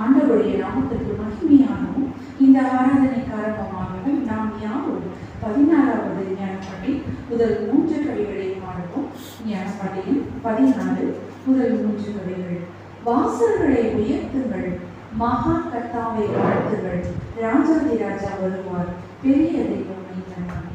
ஆண்டவருடைய நாமத்திற்கு மகிமையானோம். இந்த ஆராதனை காரணமாக நாம் யாரும் 14வது ஞானப்பாட்டி முதல் 3 கவிகளை பாடுவோம். ஞானப்பாட்டியில் 14 முதல் 3 கவிகள். வாசல்களை உயர்த்துங்கள், மகா கர்த்தாவை வாழ்த்துங்கள், ராஜாதி ராஜா வருவார், பெரிய தெய்வம் நீதான்.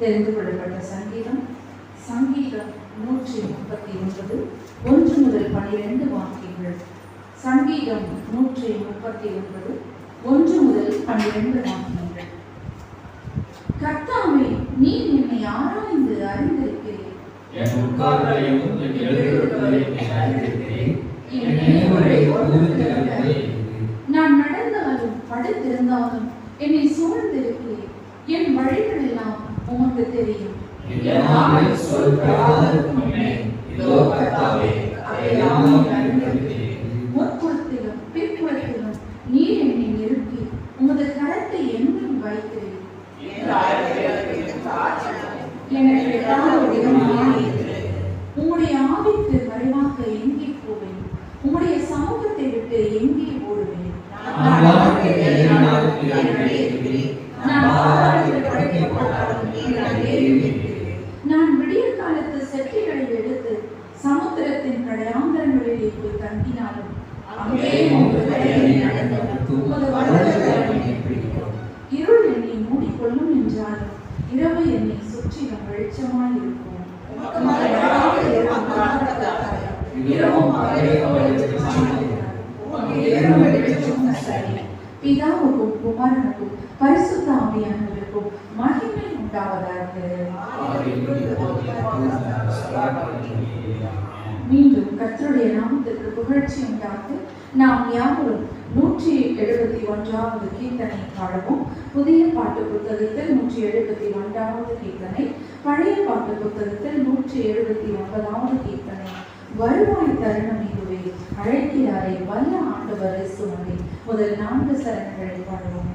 தெரிந்து கொள்ளப்பட்ட சங்கீதம் 139 1 முதல் 12 வாக்கியங்கள். சங்கீதம் 139 1 முதல் 12 வாக்கியங்கள். கர்த்தாவே, நீ என்னை ஆராய்ந்து அறிந்திருக்கிறீர். நான் நடந்தாலும் படுத்திருந்தாலும் என்னை சூழ்ந்திருக்கிறேன். என் வழிகள் எல்லாம் உமக்கு தெரியும். முற்புறத்திலும் பிற்புறத்திலும் நீர் என்னை நிறுத்தி உமது கரத்தை எங்கும் வைக்கிறேன். உம்முடைய ஆவிக்கு மறைவாக எங்கே போவேன்? உம்முடைய சமூகத்தை விட்டு எங்கே ஓடுவேன்? நான் விடிய காலத்து செட்டிகளை எடுத்து சமுத்திரத்தின் கடையாந்தரங்களிலே போய் தங்கினாலும் இருள் என்னை மூடிக்கொள்ளும் என்றாலும் இரவு என்னை சுற்றிலும் வெளிச்சமாய் இருக்கும். பிதாவுக்கும் குமாரனுக்கும் பரிசுத்த ஆவியானவருக்கும் மகிமை உண்டாவதாக. மீண்டும் கர்த்தருடைய நாமத்திற்கு புகழ்ச்சி உண்டாக நாம் யாவரும் 171வது கீர்த்தனை பாடுவோம். புதிய பாட்டு புத்தகத்தில் 171வது கீர்த்தனை, பழைய பாட்டு புத்தகத்தில் 179வது கீர்த்தனை. வருவாய் தருணம் இதுவே, அழைக்கிறாரே வல்ல ஆண்டவர் இயேசுவே. முதல் 4 சரணங்களை பாடுவோம்.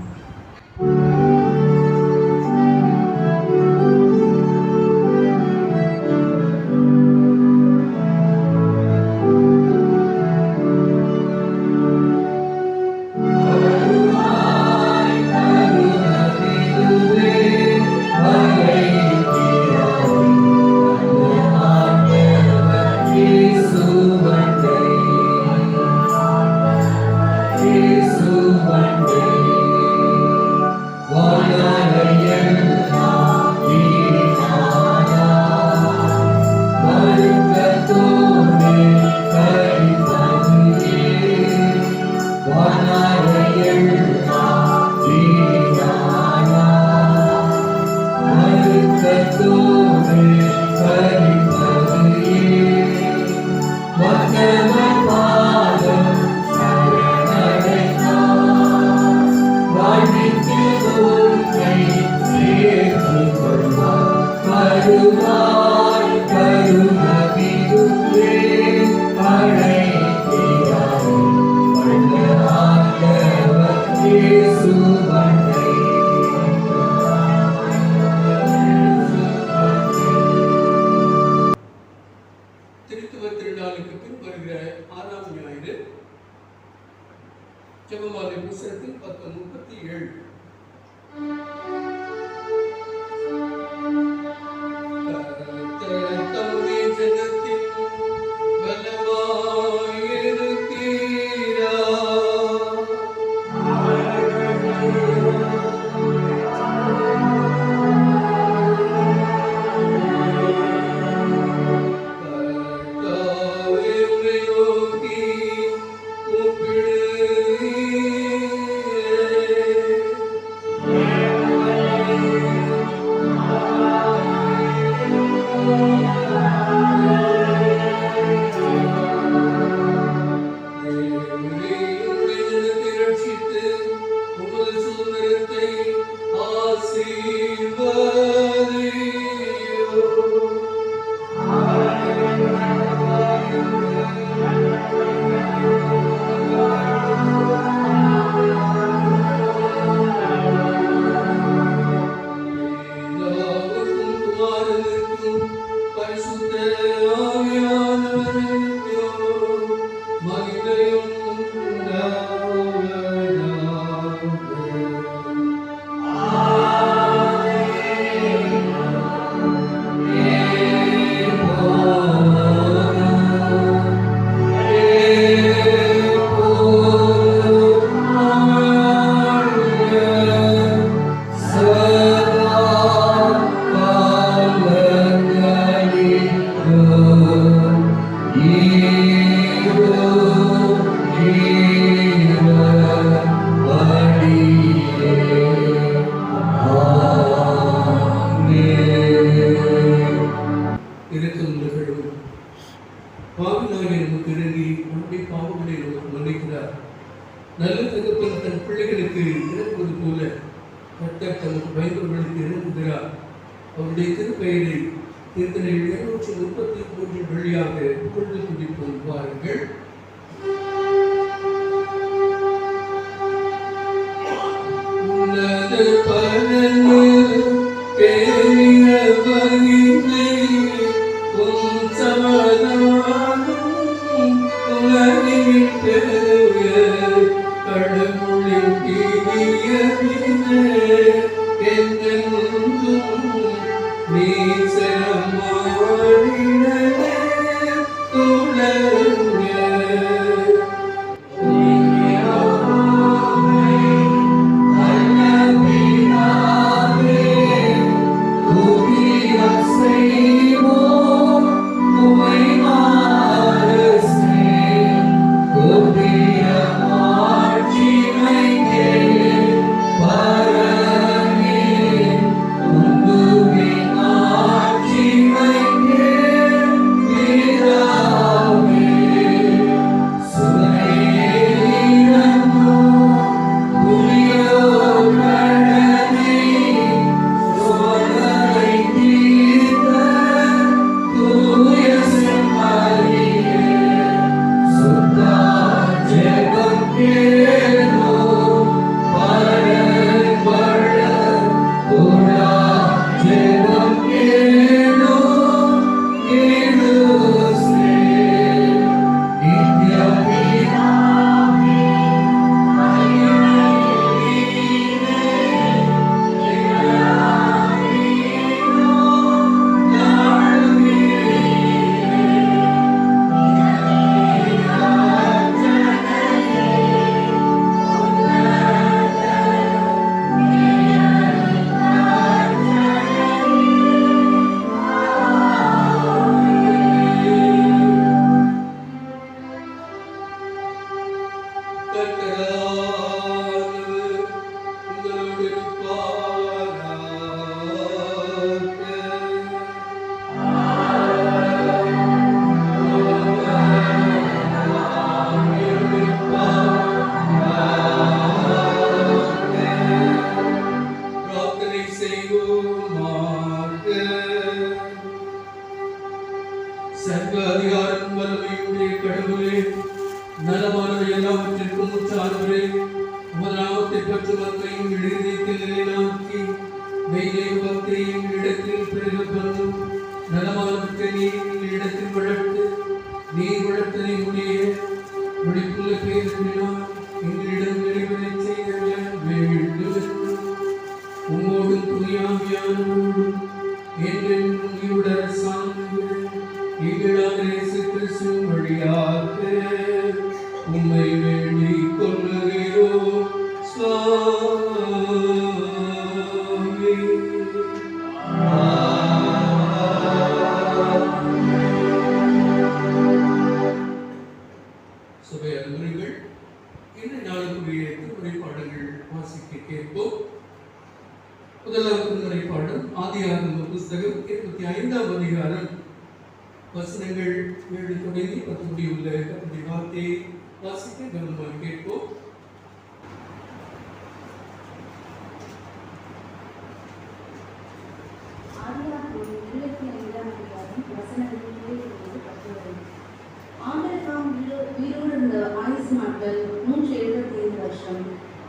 புத்தகத்தில் பக்கம் 37. நல்ல தகப்பன் தன் பிள்ளைகளுக்கு இறங்குவது போல கர்த்தர் தமக்கு பயந்தவர்களுக்கு இறங்குகிறார். அவருடைய திருப்பெயரை கீர்த்தனை 233 வழியாக புகழ்ந்து துதிப்போம். பாருங்கள். உன்னத பரனில் தேனிய வகினை உன் சமாதானம் உலகில் பெருக கடவுளின் தீயவினை என்றென்றும் நீசமாடினே துலங்க சர்வ அதிகாரம் வல்லமையுடைய கடவுளே, நலமானவை எல்லாவற்றிற்கும் உற்சாகவரே, உமது நாமத்தை பற்றி மக்களையும் எழுதியத்தில் நிலைநாட்டி மெய்யையும் பக்தியையும் இடத்தில் பெருக பண்ணும் நலமானவற்றை நீர் இடத்தில் வளர்த்து நீர் வளர்த்ததை முடிய ஒழிப்புள்ள பேர் எங்களிடம் நிறைவேறி சபை அலுவலர்கள் இன்று நாளுக்குரிய திருமுறை பாடல்கள் வாசிக்க கேட்போம். முதலாவது திருமுறை பாடல் ஆதியாகம புஸ்தகம் 25ஆம் அதிகாரம் வசனங்கள் 7 தொடங்கி 10 முடிய உள்ள கர்த்தருடைய வார்த்தையை வாசிக்க கவனமாக கேட்போம்.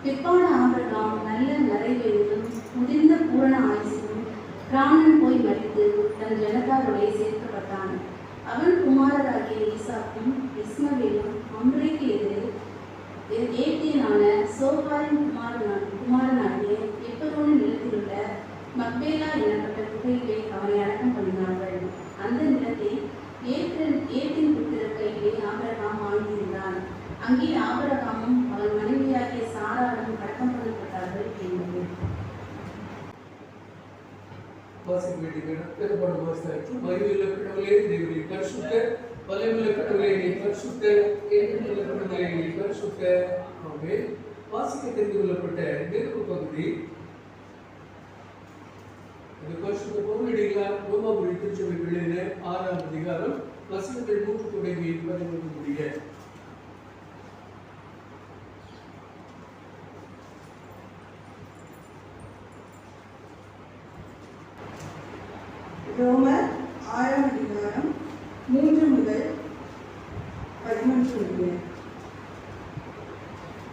பிற்பாடு ஆபிரகாம் நல்ல நரைவயதிலும் முதிர்ந்த பூரண ஆயுசிலும் பிராணன் போய் மரித்து தன் ஜனத்தாரோடே சேர்க்கப்பட்டான். அவன் குமாரராகிய ஈசாக்கும் இஸ்மவேலும் அம்ரேக்கு எதிரில் ஏத்தியனான சோபாரின் குமாரனாகிய எப்பரோனின் நிலத்திலுள்ள மக்பேலா எனப்பட்ட குகையிலே அவனை அடக்கம் பண்ணினார்கள். அந்த நிலத்தை ஏத்தின் புத்திரர் கையிலே ஆபிரகாம் வாங்கியிருந்தான். அங்கே ஆபிரகாமும் அவன் மனைவியாகிய சாராளும் அடக்கம் பண்ணப்பட்டார்கள் என்பது. வாசிக்க வேண்டிய பெரும்பாலும் வாசித்தாச்சு. மகிமையுள்ள கடவுளே, தேவனுடைய பரிசுத்த, வல்லமையுள்ள கடவுளே, நீ பரிசுத்த, என்றுமுள்ள கடவுளே, நீ பரிசுத்த. ஆமென். வாசிக்க தெரிந்து கொள்ளப்பட்ட நெருப்பு பகுதி இந்த பரிசுத்த பவுலடிகளார் ரோமாபுரி திருச்சபை எழுதின 6ஆம் அதிகாரம் வசனங்கள் 3 தொடங்கி 11 முடிய. ரோமர் 6ஆம் அதிகாரம் 3 முதல் 11 முடிய.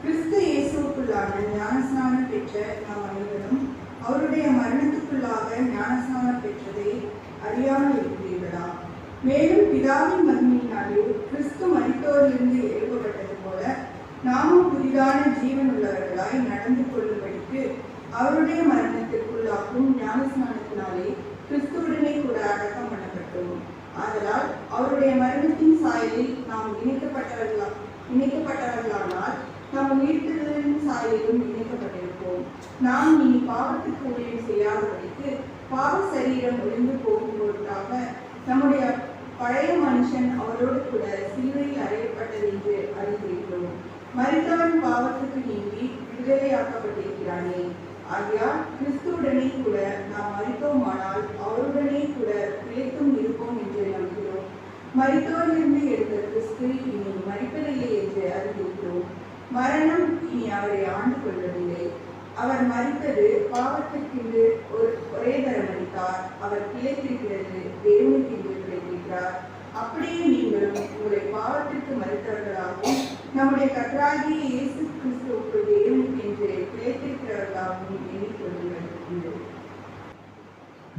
கிறிஸ்து இயேசுவுக்குள்ளாக ஞானஸ்நானம் பெற்ற நாம் அனைவரும் அவருடைய மரணத்துக்குள்ளாக ஞானஸ்நானம் பெற்றதை அறியாமல் இருக்கிறீர்களா? மேலும் பிதாவின் மகிமையினாலே கிறிஸ்து மரித்தோரிலிருந்து எழுப்பப்பட்டது போல நாமும் புதிதான ஜீவன் உள்ளவர்களாய் நடந்து கொள்ளும்படிக்கு அவருடைய மரணத்திற்குள்ளாகும் ஞானஸ்நானத்தினாலே கிறிஸ்துவுடனே கூட அடக்கம் பண்ணப்பட்டோம். ஆதலால் அவருடைய மரணத்தின் சாயலில் நாம் இணைக்கப்பட்டவர்களானால் நாம் உயிர்த்தெழுதலின் சாயலிலும் இணைக்கப்பட்டிருப்போம். நாம் இனி பாவத்துக்கு ஊழியம் செய்யாதபடிக்கு பாவ சரீரம் ஒழிந்து போகும் பொருட்டாக நம்முடைய பழைய மனுஷன் அவரோடு கூட சிலுவையில் அறையப்பட்டது என்று அறிந்திருக்கிறோம். மரித்தவன் பாவத்துக்கு நீங்கி விடுதலையாக்கப்பட்டிருக்கிறானே. ஆகையால் கிறிஸ்துவுடனே கூட நாம் மரித்தோமானால் அவருடனே கூட பிழைத்தும் இருப்போம் என்று நம்புகிறோம். மரித்தோரிலிருந்து எடுத்த கிறிஸ்து இனி மரிப்பதில்லை என்று அறிந்திருக்கிறோம். மரணம் இனி அவரை ஆண்டு கொள்வதில்லை. அவர் மரித்தது பாவத்திற்கு ஒரே தரம் மரித்தார். அவர் பிழைத்திருக்கிறது தேவனுக்கு பிழைத்திருக்கிறார். அப்படியே நீங்களும் உங்களை பாவத்திற்கு மரித்தவர்களாகவும் நம்முடைய கர்த்தராகிய இயேசு கிறிஸ்துவுக்கு தேவனுக்கு என்று பிழைத்திருக்கிறவர்களாகவும் எண்ணிக்கொள்ளுங்கள்.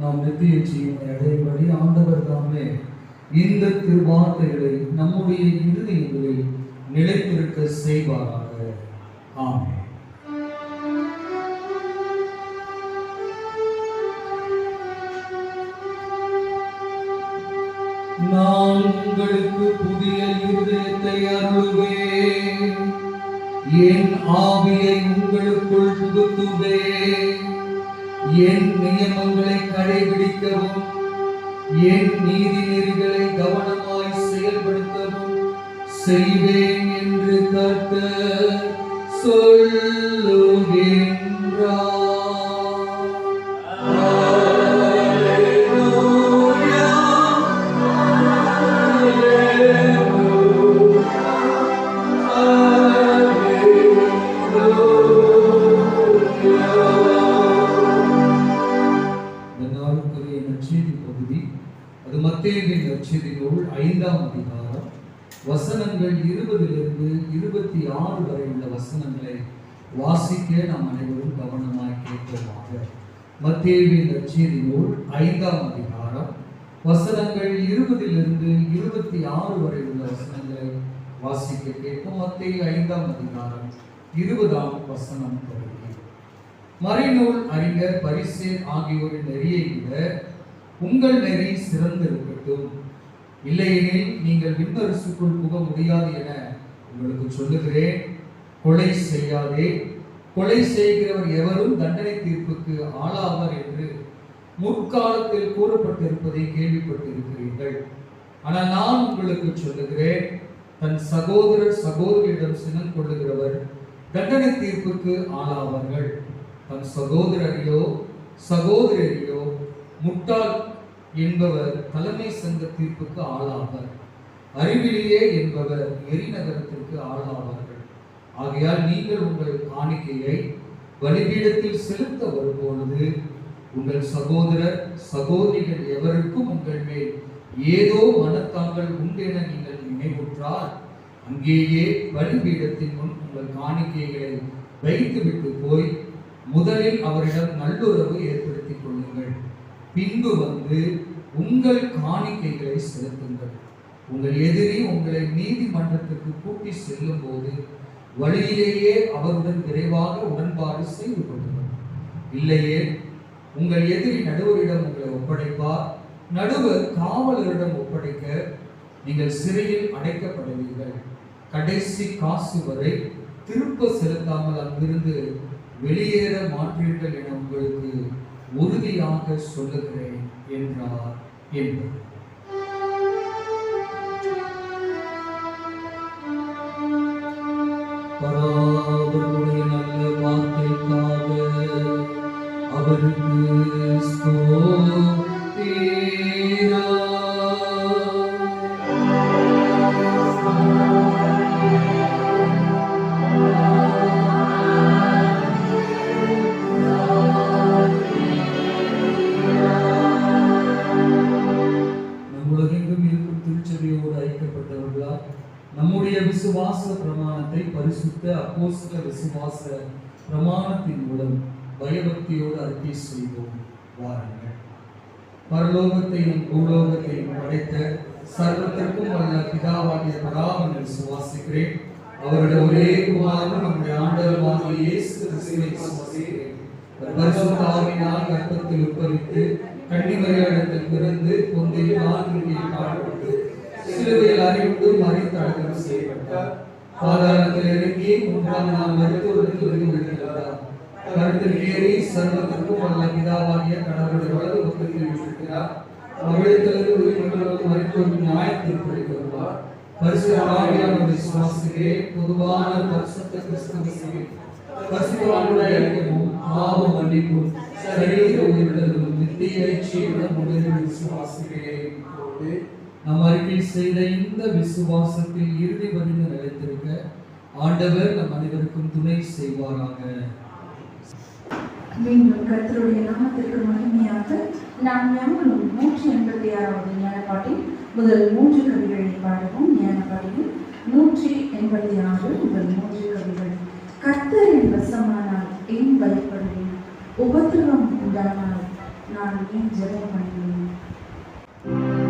நாம் நித்திய ஜீவனை அடையும்படி ஆண்டவர் தாமே இந்த திருவார்த்தைகளை நம்முடைய இருதயங்களில் நிலைத்திருக்க செய்வாராக. ஆமென். நான் உங்களுக்கு புதிய இருதயத்தை அருளுவேன், என் ஆவியை உங்களுக்குள் புகுத்துவேன். என் நியமங்களை கடைபிடிக்கவும் என் நீதி நெறிகளை கவனமாய் செயல்படுத்தவும் செய்வேன் என்று கர்த்தர் சொல்லுகின்றார். மத்தேயுவின் நற்செய்தி நூல் 5ஆம் அதிகாரம் வசனங்கள் 20 26 வரை உள்ள வசனங்களை வாசிக்க நாம் அனைவரும் கவனமாய் கேட்போமாக. மத்தேயுவின் நற்செய்தி நூல் 5ஆம் அதிகாரம் வசனங்கள் 20 26 வரை உள்ள வசனங்களை வாசிக்க கேட்போம். மத்தேயு 5ஆம் அதிகாரம் 20ஆம் வசனம் தொடங்கி. மறைநூல் அறிஞர் பரிசேயர் ஆகியோரின் நெறியை விட உங்கள் நெறி சிறந்திருக்கட்டும், இல்லையெனில் நீங்கள் விண்ணரசுக்குள் புக முடியாது என உங்களுக்கு சொல்லுகிறேன். கொலை செய்யாதே, கொலை செய்கிறவர் எவரும் தண்டனை தீர்ப்புக்கு ஆளாவார் என்று முற்காலத்தில் கூறப்பட்டிருப்பதை கேள்விப்பட்டிருக்கிறீர்கள். ஆனால் நான் உங்களுக்கு சொல்லுகிறேன், தன் சகோதரர் சகோதரியிடம் சினம் கொள்ளுகிறவர் தண்டனை தீர்ப்புக்கு ஆளாவார்கள். தன் சகோதரரையோ சகோதரியோ முட்டாள் என்பவர் தலைமை சங்க தீர்ப்புக்கு ஆளாவார். அறிவிலேயே என்பவர் எரிநகரத்திற்கு ஆளாவார்கள். ஆகையால் நீங்கள் உங்கள் காணிக்கையை பலிபீடத்தில் செலுத்த வரும்பொழுது உங்கள் சகோதரர் சகோதரிகள் எவருக்கும் உங்கள் மேல் ஏதோ மனத்தாங்கள் உண்டு என நீங்கள் நினைவுற்றால் அங்கேயே பலிபீடத்தின் முன் உங்கள் காணிக்கைகளை வைத்துவிட்டு போய் முதலில் அவரிடம் நல்லுறவு ஏற்படுத்திக் கொள்ளுங்கள். பின்பு வந்து உங்கள் காணிக்கைகளை செலுத்துங்கள். உங்கள் எதிரி உங்களை நீதிமன்றத்திற்கு கூட்டி செல்லும் போது வழியிலேயே அவருடன் விரைவாக உடன்பாடு செய்து கொள்ளுங்கள். இல்லையே உங்கள் எதிரி நடுவரிடம் உங்களை ஒப்படைப்பார். நடுவர் காவலரிடம் ஒப்படைக்க நீங்கள் சிறையில் அடைக்கப்படுவீர்கள். கடைசி காசு வரை திருப்ப செலுத்தாமல் அங்கிருந்து வெளியேற மாற்றீர்கள் என உங்களுக்கு உறுதியாக சொல்லுகிறேன் என்றார் என்பது. பராபரனுடைய நல்ல வார்த்தைக்காக அவருக்கு ஸ்தோத்திரம். நம்முடைய விசுவாச பிரமாணத்தை பரிசுத்த அப்போஸ்தல விசுவாச பிரமாணத்தின் மூலம் பயபக்தியோடு அறிக்கை செய்வோம். வாருங்கள். பரலோகத்தையும் பூலோகத்தையும் படைத்த சர்வத்திற்கும் வல்ல பிதாவாகிய பராபரனை விசுவாசிக்கிறேன். அவருடைய ஒரே குமாரன் நம்முடைய ஆண்டவராகிய இயேசு கிறிஸ்துவை விசுவாசிக்கிறேன். பரிசுத்த ஆவியினால் கர்ப்பத்தில் உட்பவித்து கன்னிமரியாளிடத்தில் பிறந்து பொந்திய பிலாத்தின் பாடுபட்டு சிலுவையில் அறையுண்டு மறித்து அடக்கம் செய்யப்பட்டார். பாதாளத்தில் இறங்கி மூன்றாம் நாள் மருத்துவருக்கு உயிர்த்தெழுந்தார். கருத்தில் ஏறி சர்வத்திற்கும் வல்ல பிதாவாகிய கடவுளுடைய வலது பக்கத்தில் வீற்றிருக்கிறார். அவ்விடத்திலிருந்து உயிர்த்தெழுந்தவர்கள் மரித்தோருக்கு நியாயத்தீர்ப்பளிக்க வருவார். பரிசுத்த ஆவியானவரை விசுவாசிக்கிறேன். பொதுவான பரிசுத்த கிறிஸ்துவை பரிசுத்தவான்களுடைய ஐக்கியமும் பாவ மன்னிப்பும் சரீர உயிர்த்தெழுதலும் நித்திய ஜீவனும் உடலில் விசுவாசிக்கிறேன். நாம் அறிக்கை செய்த இந்த விசுவாசத்தில் இறுதி வரைந்து நிலைத்திருக்க ஆண்டவர் நம் அனைவருக்கும் துணை செய்வாராக. மீண்டும் கர்த்தருடைய நாமத்திற்கு மகிமையாக நாம் யாவரும் 186வது ஞானப்பாட்டில் முதல் 3 கவிகளை பாடுவோம். ஞானப்பாட்டில் 186 முதல் 3 கவிகள். கர்த்தரின் வசமானால் ஏன் பயப்படுவேன்? உபத்திரவம் உண்டானால் நான் ஏன் ஜெபம் பண்ணுவேன்? Oh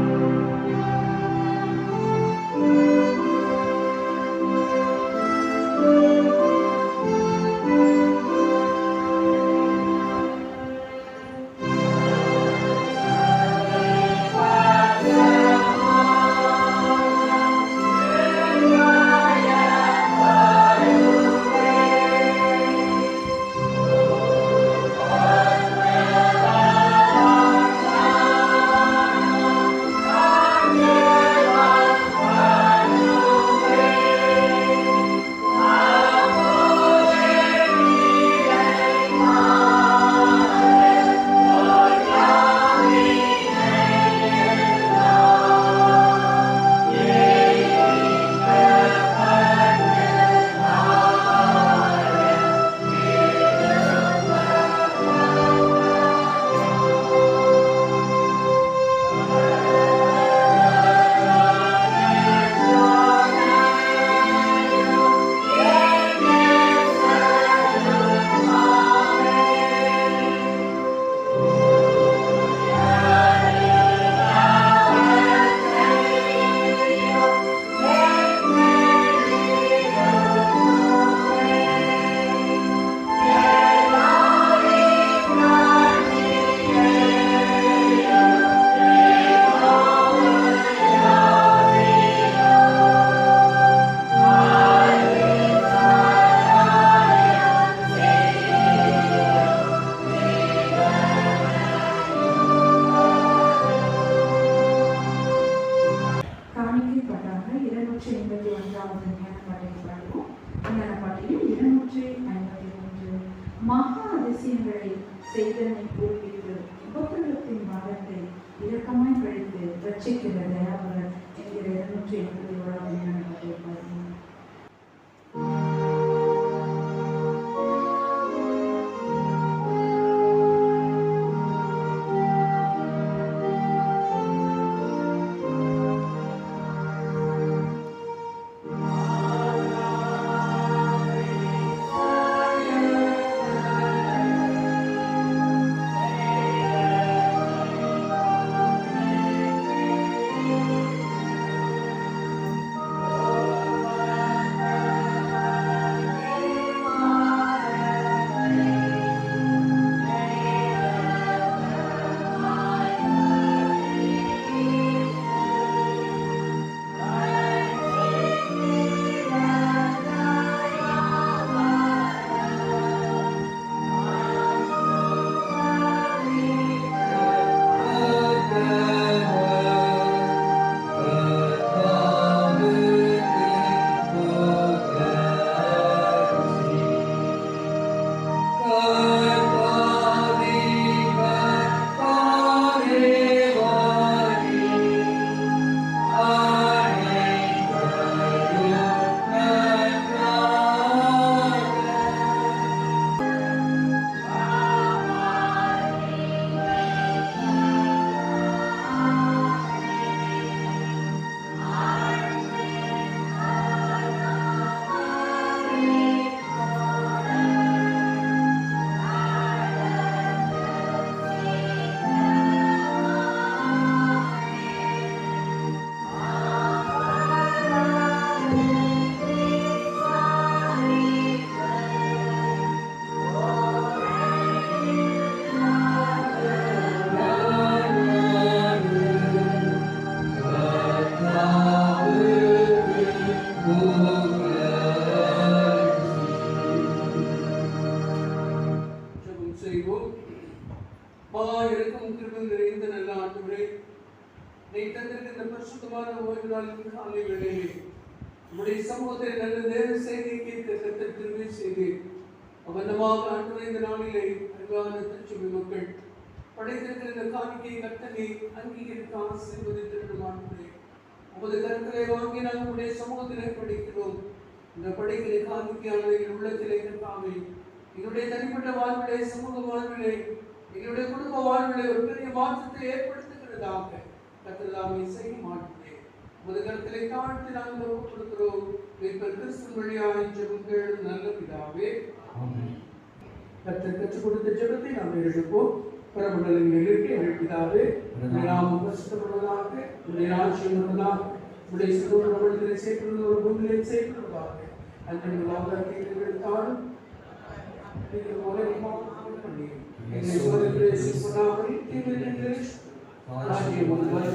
மகா அதிசயங்களை செய்தனை பூர்வித்து உபத்திரவத்தின் வாதத்தை இரக்கமாய் கழித்து ரட்சிக்கிற தயாபரர் என்கிற 287 பாடலை என்னுடைய தனிப்பட்ட வாழ்விலே, சமூக வாழ்விலே, என்னுடைய குடும்ப வாழ்விலே ஒரு பெரிய மாற்றத்தை ஏற்படுத்துகிறதாக கர்த்தர் செய்ய மாட்டேன். உமது கருத்திலே தாழ்த்தி நாங்கள் ஒப்புக்கொடுக்கிறோம். கிறிஸ்து வழியாக ஜெபம் கேளும் நல்ல பிதாவே. கர்த்தர் கற்றுக் கொடுத்த ஜெபத்தை நாம் எடுப்போம். பரமண்டலங்களில் இருக்கிற பிதாவே, நாமம் பரிசுத்தப்படுவதாக, உம்முடைய ராஜ்யம் வருவதாக, உம்முடைய சித்தம் நம்மிடத்திலே சேர்க்கிறது ஒரு பூமியிலே சேர்க்கிறதாக. அன்றைய வாழ்க்கை எடுத்தாலும் நீங்கள் ஒரே பண்ணி என்னை சோதனைகளை சிப்படாமல் தீவிர ராஜ்யம் வருவதை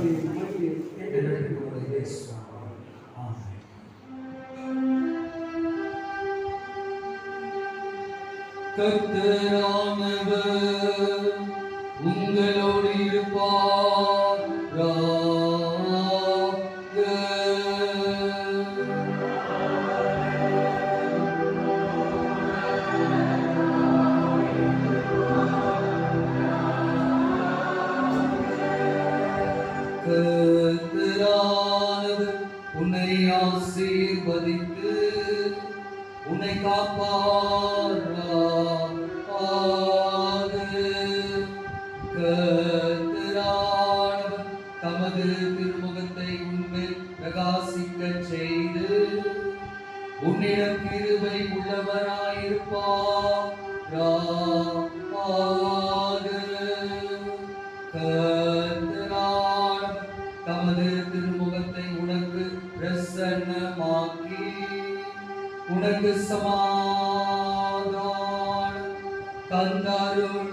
கர்த்தரானவர் உங்களோடு இருப்பாராக. கர்த்தரானவர் உன்னை ஆசீர்வதித்து உன்னை காப்பாராக. கர்த்தரானவர் தமது திருமுகத்தை உன்மேல் பிரகாசிக்கச் செய்து உன்னிடம் கிருபை உள்ளவராயிருப்பாராக. கர்த்தரானவர் தமது திருமுகத்தை உனக்கு பிரசன்னமாக்கி உனக்கு சமாதானம் தந்தருள்வாராக.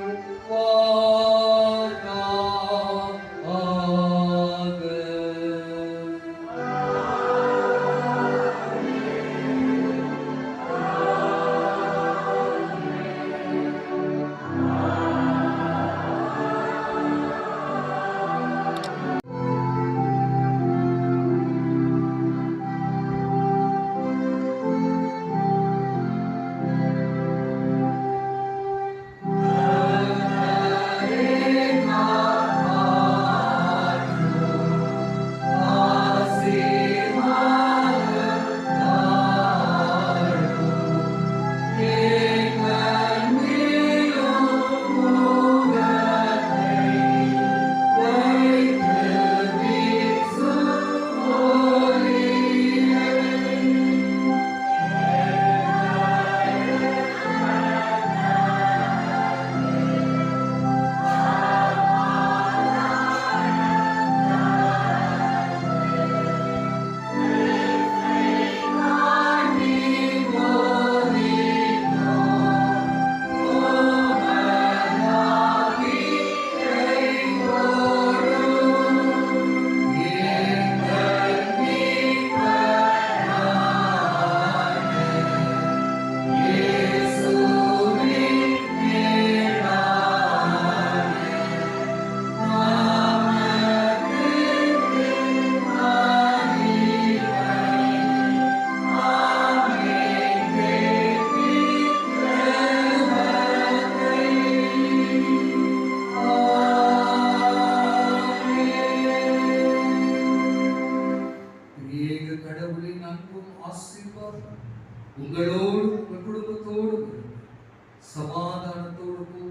சமாதானத்தோடு போ.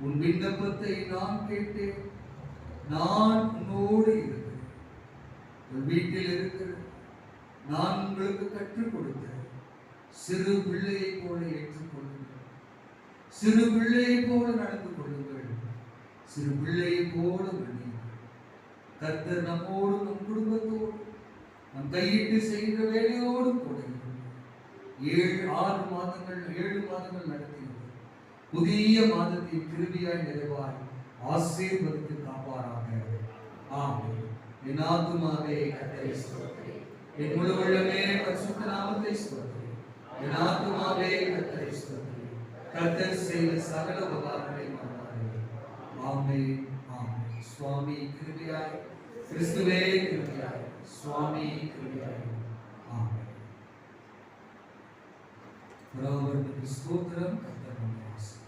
உன் விண்ணப்பத்தை நான் கேட்டேன். நான் உன்னோடு இருக்கிறேன். உன் வீட்டில் இருக்கிற நான் உங்களுக்கு கற்றுக் கொடுத்த சிறு பிள்ளையை போல ஏற்றுக்கொள்ளுங்கள். சிறு பிள்ளையை போல நடந்து கொள்ளுங்கள். சிறு பிள்ளையை போல மன்னியுங்கள். கர்த்தர் நம்மோடு நம் குடும்பத்தோடு நம் கையிட்டு செய்கிற வேலையோடு கூட 7 மாதங்கள் நடத்தினது. புதிய மாதத்தின் கிருபையாய் நிறைவாய் ஆசீர்வதித்து காப்பாராக. ஆமென். என் ஆத்துமாவே கர்த்தரை ஸ்தோத்திரி. என் முழு உள்ளமே பரிசுத்த நாமத்தை ஸ்தோத்திரி. என் ஆத்துமாவே கர்த்தரை ஸ்தோத்திரி. கர்த்தர் செய்த சகல உபகாரங்களை மறவாதே. ஆமென். ஆமென். சுவாமி கிருபையாய், கிறிஸ்துவே கிருபையாய், சுவாமி கிருபையாய். ஆமென். ஸ்தோத்திரம். கர்த்தர் நம்மை ஆசீர்வதிப்பார்.